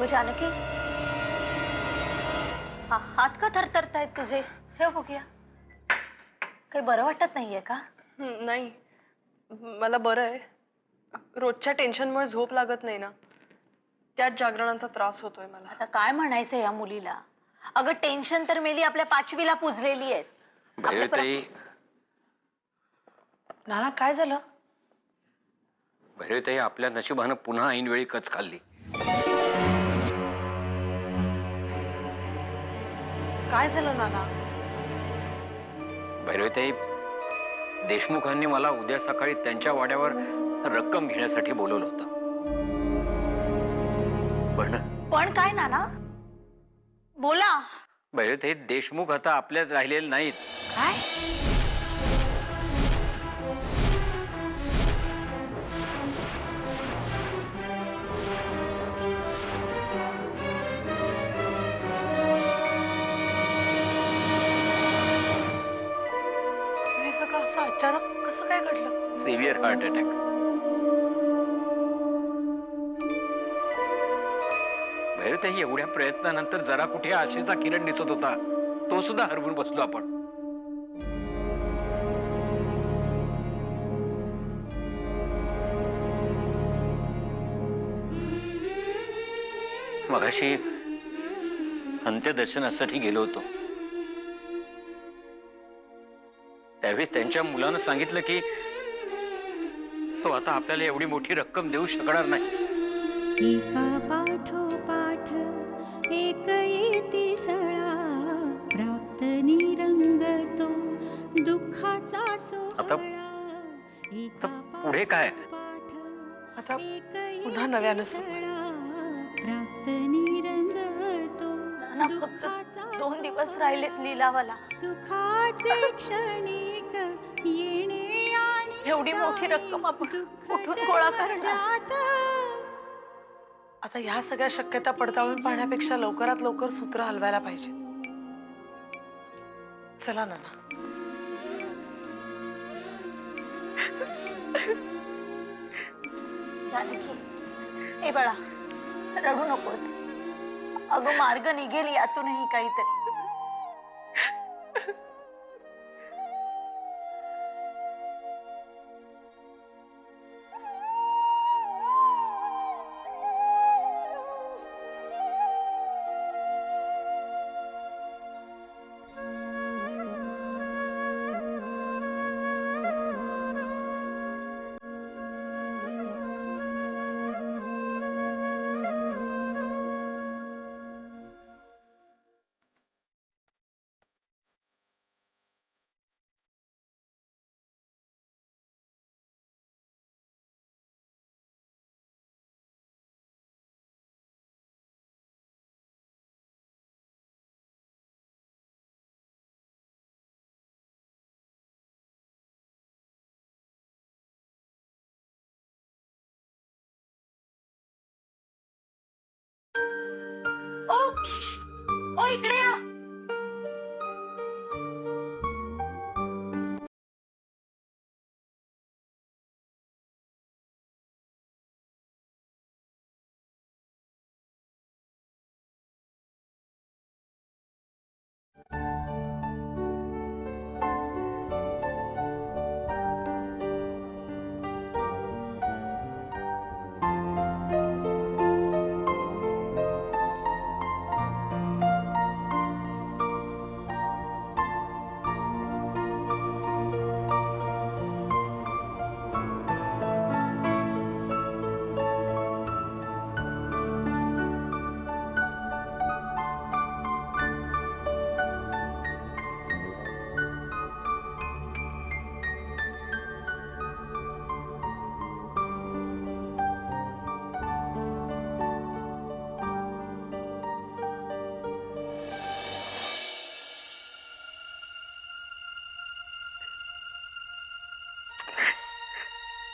जानकी, हात का थरथरतायत तुझे? हे बघूया. काही बरं वाटत नाहीये का? नाही, मला बरं आहे. रोजच्या टेन्शनमुळे झोप लागत नाही ना, त्याच जागरणाचा त्रास होतोय मला. आता काय म्हणायचं या मुलीला? अगं टेन्शन तर मेली आपल्या 5वीला पुजलेली आहेत. भैरवताई, नाना काय झालं? भैरवताई, आपल्या नशिबानं पुन्हा ऐनवेळी कच खाल्ली. काय झालं नाना? भैरवताई, देशमुखांनी मला उद्या सकाळी त्यांच्या वाड्यावर रक्कम घेण्यासाठी बोलवलं होतं. पण काय नाना? बोला. भैरवताई, देशमुख आता आपल्यात राहिलेले नाहीत. काय? हे सगळं असं अचानक कसं काय घडलं? Severe heart attack. भैरवताई, एवढ्या प्रयत्नानंतर जरा कुठे आशेचा किरण दिसत होता, तो सुद्धा हरवून बसलो आपण. मगाशी अंत्यदर्शनासाठी गेलो होतो. त्यावेळी त्यांच्या मुलानं सांगितलं की तो आता आपल्याला एवढी मोठी रक्कम देऊ शकणार नाही. एका पाठोपाठ एक येती सळा, प्राक्तनी रंगतो दुःखाचा आता सोहळा. पुढे काय? आता पुन्हा नव्यानं प्राक्तनी रंगतो नाना, फक्त 2 दिवस राहिलेत लिलावाला. सुखाचे क्षणिक येणे आणि एवढी मोठी रक्कम आपण कुठून गोळा करणार? आता ह्या सगळ्या शक्यता पडताळून पाहण्यापेक्षा लवकरात लवकर सूत्र हलवायला पाहिजेत. चला नाना. जानकी, ए बाळा, रडू नकोस. अगं मार्ग निघेल यातूनही काहीतरी. ओ इकडे या.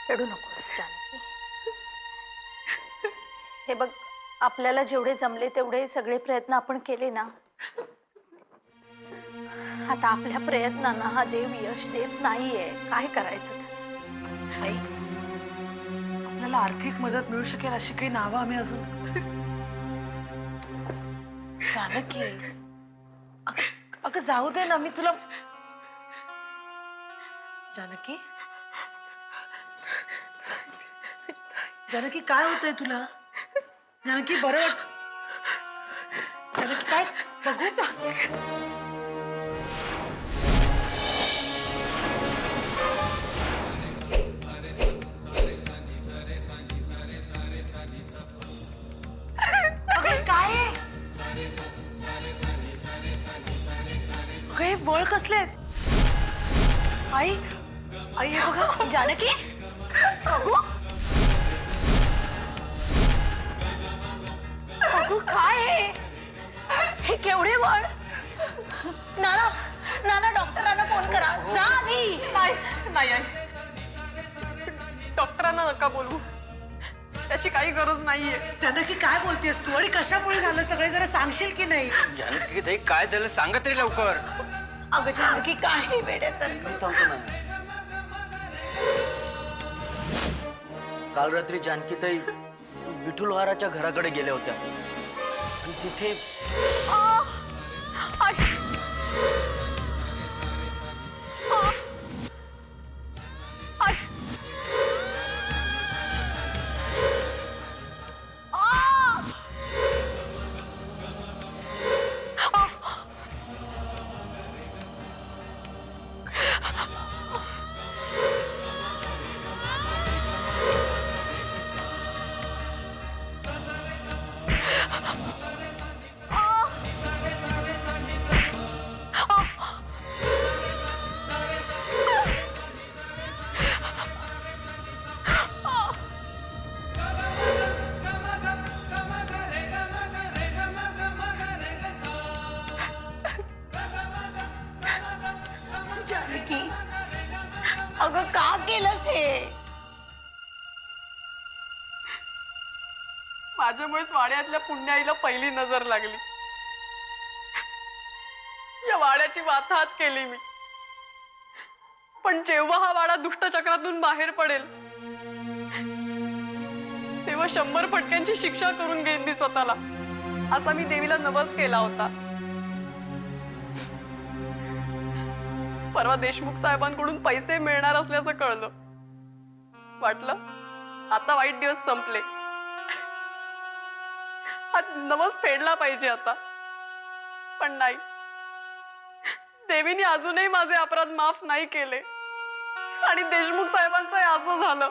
रडू नकोस जानकी. हे बघ, आपल्याला जेवढे जमले तेवढे सगळे प्रयत्न आपण केले ना. आता आपल्या प्रयत्नांना हा देव यश देत नाहीये. काय करायचं? आई, आपल्याला आर्थिक मदत मिळू शकेल अशी काही नावं आम्ही अजून जानकी अगं जाऊ दे ना, मी तुला जानकी जानकी काय होतंय तुला? जानकी बरं वाट जानकी काय बघू अगं काय आहे? अगं हे वळ कसले आहेत? आई आई हे बघा जानकी अगो अगो काय आहे? हे केवढे वळ. नाना नाना डॉक्टरांना फोन करा. जा आधी. नाही नाही आई, डॉक्टरांना नका बोलू, त्याची काही गरज नाहीये. जानकी काय बोलतेस तू आणि कशामुळे झालं सगळे जरा सांगशील की नाही? जानकी ताई काय झालं सांगा तरी लवकर. अगं जानकी काय हे वेड्यासारखं? मी सांगतो ना. काल रात्री जानकीताई विठुलवाराच्या घराकडे गेल्या होत्या आणि तिथे जानकी अगं का केलंस हे? माझ्यामुळेच वाड्यातल्या पुण्याईला पहिली नजर लागली. या वाड्याची वाताहत केली मी. पण जेव्हा हा वाडा दुष्टचक्रातून बाहेर पडेल तेव्हा 100 फटक्यांची शिक्षा करून घेईन मी स्वतःला, असा मी देवीला नवस केला होता. परवा देशमुख साहेबांकडून पैसे मिळणार असल्याचं कळलं. वाटलं आता वाईट दिवस संपले, हा नवस फेडला पाहिजे आता. पण नाही, देवीने अजूनही माझे अपराध माफ नाही केले आणि देशमुख साहेबांचं असं झालं.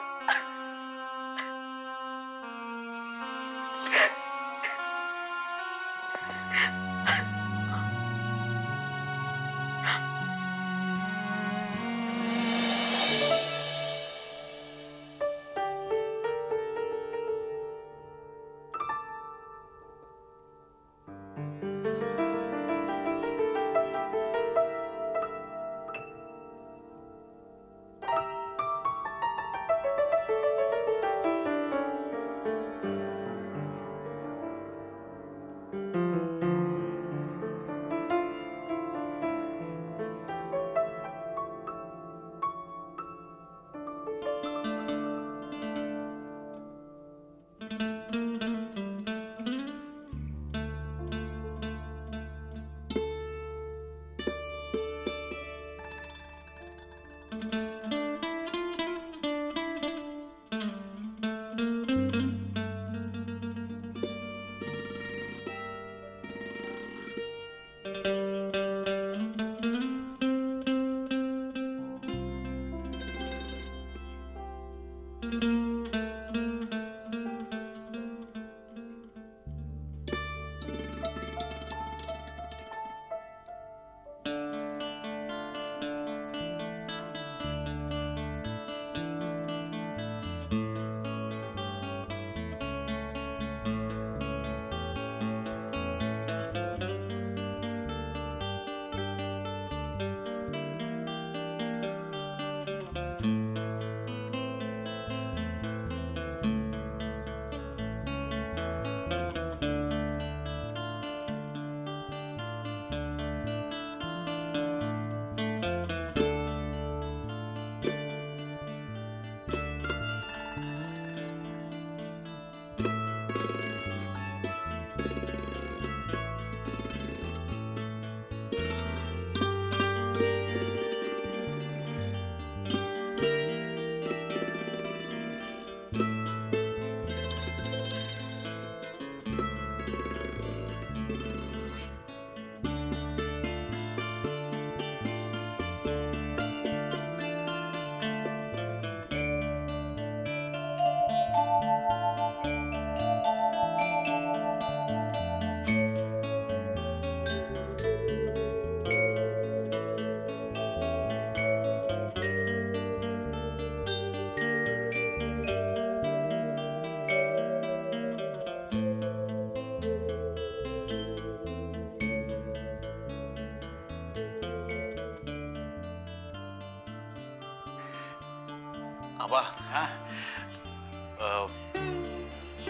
आबा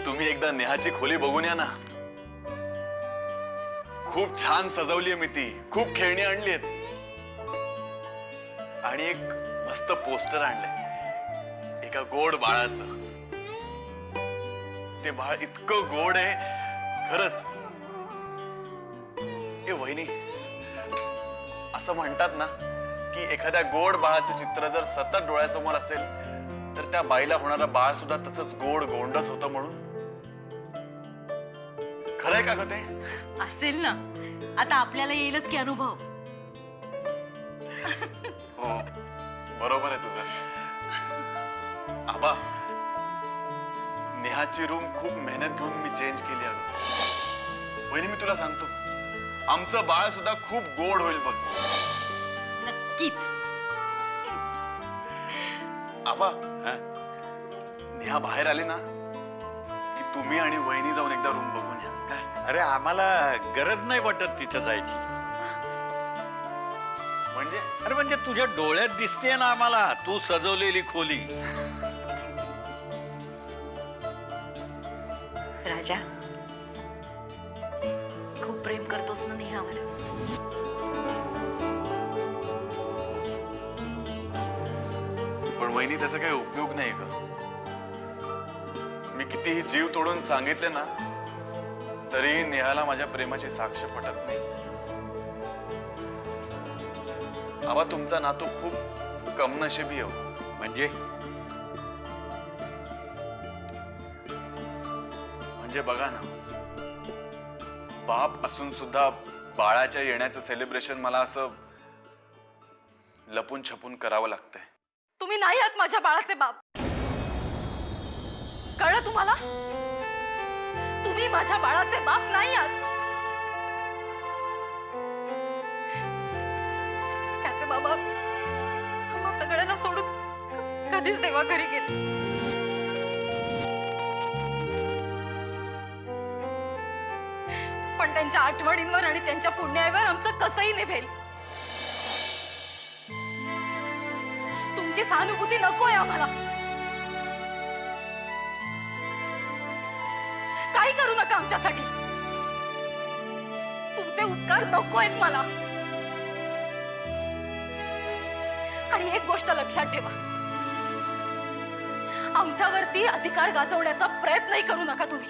तुम्ही एकदा नेहाची खोली बघून या ना. खूप छान सजवली मी ती. खूप खेळणी आणली आहेत आणि एक मस्त पोस्टर आणलंय एका गोड बाळाचं. ते बाळ इतकं गोड आहे खरंच. ए वहिनी, असं म्हणतात ना की एखाद्या गोड बाळाचं चित्र जर सतत डोळ्यासमोर असेल तर त्या बाईला होणारं बाळ सुद्धा तसंच गोड गोंडस होतं म्हणून. खरंय का ग ते? असेल ना. आता आपल्याला येईलच की अनुभव. हो बरोबर आहे तुझं. आबा, नेहाची रूम खूप मेहनत घेऊन मी चेंज केली आहे. वहिनी मी तुला सांगतो, आमचं बाळ सुद्धा खूप गोड होईल बघ. नक्कीच. आबा, नेहा बाहेर आली ना की तुम्ही आणि वहिनी जाऊन एकदा रूम बघून या. काय? अरे आम्हाला गरज नाही वाटत तिथं जायची. म्हणजे अरे म्हणजे तुझ्या डोळ्यात दिसते ना आम्हाला तू सजवलेली खोली. राजा, खूप प्रेम करतोस ना नेहावर. पण वहिनी त्याचा काही उपयोग नाही का? मी कितीही जीव तोडून सांगितले ना तरी नेहाला माझ्या प्रेमाची साक्ष पटत नाही. आबा, तुमचा नातू खूप कमनशिबी हो. म्हणजे बघा ना, बाप असून सुद्धा बाळाच्या येण्याचं सेलिब्रेशन मला असं लपून छपून करावं लागतंय. तुम्ही नाही आहात माझ्या बाळाचे बाप. कळलं तुम्हाला? तुम्ही माझ्या बाळाचे बाप नाही आहात. त्याचे बाबा आम्हा सगळ्यांना सोडून कधीच देवाघरी गेले. पण त्यांच्या आठवणींवर आणि त्यांच्या पुण्यावर आमचं कसंही निभेल. तुमची सहानुभूती नकोय आम्हाला. काही करू नका आमच्यासाठी. तुमचे उपकार नको आहेत मला. आणि एक गोष्ट लक्षात ठेवा, आमच्यावरती अधिकार गाजवण्याचा प्रयत्नही करू नका तुम्ही.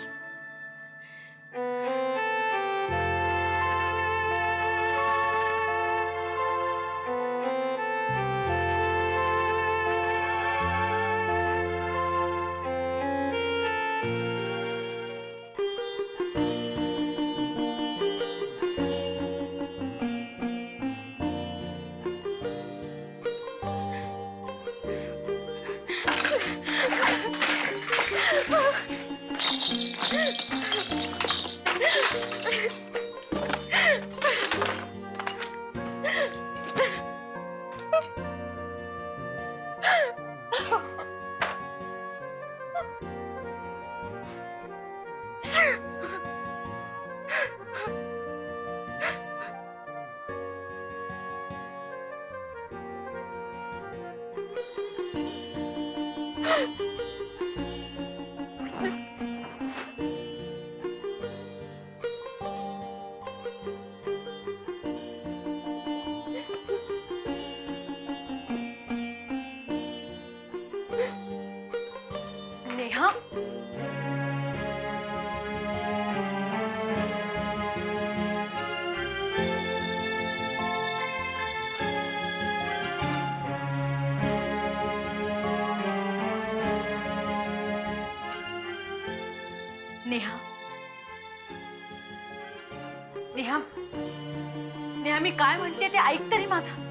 नेहा, नेहा, नेहा, नेहा, मी काय म्हणते ते ऐक तरी माझं.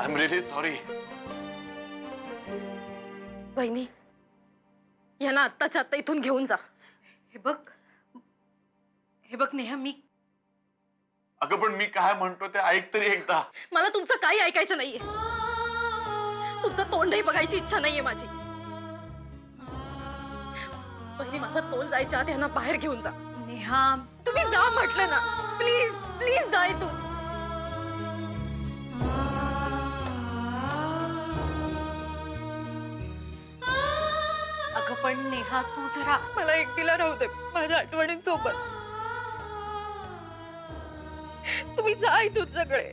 I'm really sorry. वहिनी, यांना आत्ताच्या आत्ता इथून घेऊन जा. हे बघ नेहा, मी अगं पण मी काय म्हणतो ते ऐक तरी एकदा. मला तुमचं काही ऐकायचं नाहीये. तुमचं तोंडही बघायची इच्छा नाहीये माझी. पहिली माझा तोल जायच्या आत यांना बाहेर घेऊन जा. नेहा तुम्ही जा म्हटलं ना. प्लीज प्लीज जा इथून. अगं पण नेहा तू जरा मला एकटीला राहू दे माझ्या आठवणींसोबत. तुम्ही जा इथून सगळे.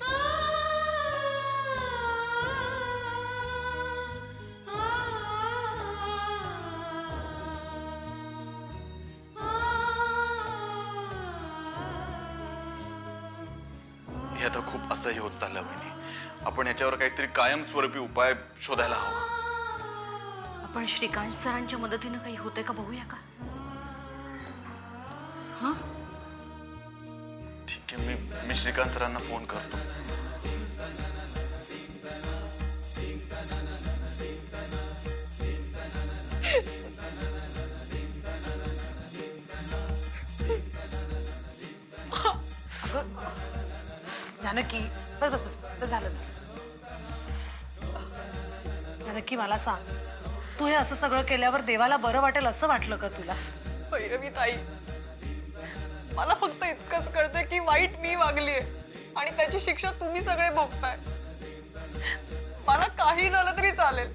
हे आता खूप असह्य होत चाललं वहिनी. आपण याच्यावर काहीतरी कायमस्वरूपी उपाय शोधायला हवा. आपण श्रीकांत सरांच्या मदतीनं काही होतंय का बघूया का? हा ठीक आहे, मी श्रीकांत सरांना फोन करतो. जानकी बस बस बस बस झालं. जानकी मला सांग, तू हे असं सगळं केल्यावर देवाला बरं वाटेल असं वाटलं का तुला? भैरवी ताई, मला फक्त इतकंच कळतंय की वाईट मी वागलीये आणि त्याची शिक्षा तुम्ही सगळे भोगताय. मला काही झालं तरी चालेल,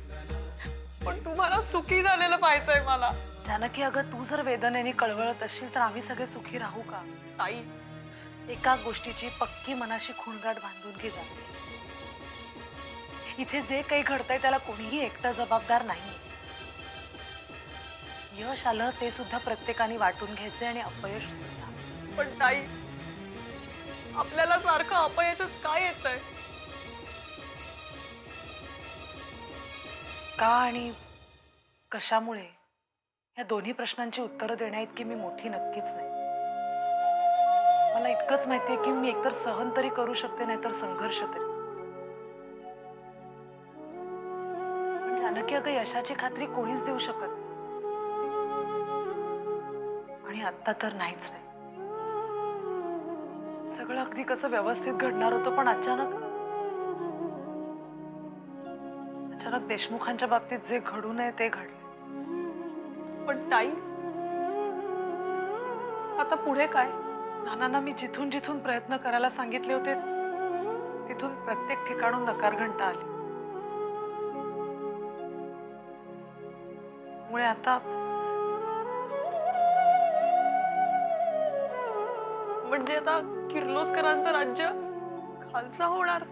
पण तुम्हाला सुखी झालेलं पाहिजेय मला. जानकी अगं, तू जर वेदनेने कळवळत असशील तर आम्ही सगळे सुखी राहू का? ताई, एका गोष्टीची पक्की मनाशी खूणगाठ बांधून घे जानकी. इथे जे काही घडतंय त्याला कोणीही एकटा जबाबदार नाही. यश आलं ते सुद्धा प्रत्येकाने वाटून घ्यायचे आणि अपयश सुद्धा. पण ताई, आपल्याला सारखं अपयशच काय येतंय? का आणि कशामुळे या दोन्ही प्रश्नांची उत्तरं देण्याइतकी मी मोठी नक्कीच नाही. मला इतकंच माहितीये की मी एकतर सहन तरी करू शकते नाहीतर संघर्ष तरी. पण जानकी अगं, यशाची खात्री कोणीच देऊ शकत नाही. आणि आता तर नाहीच नाही. सगळं अगदी कसं व्यवस्थित घडणार होतं, पण अचानक देशमुखांच्या बाबतीत जे घडू नये ते घडले. पण ताई, आता पुढे काय? नानांना मी जिथून जिथून प्रयत्न करायला सांगितले होते तिथून प्रत्येक ठिकाणून नकार घंटा आली. मुळे आता म्हणजे आता किर्लोस्करांचं राज्य खालसा होणार.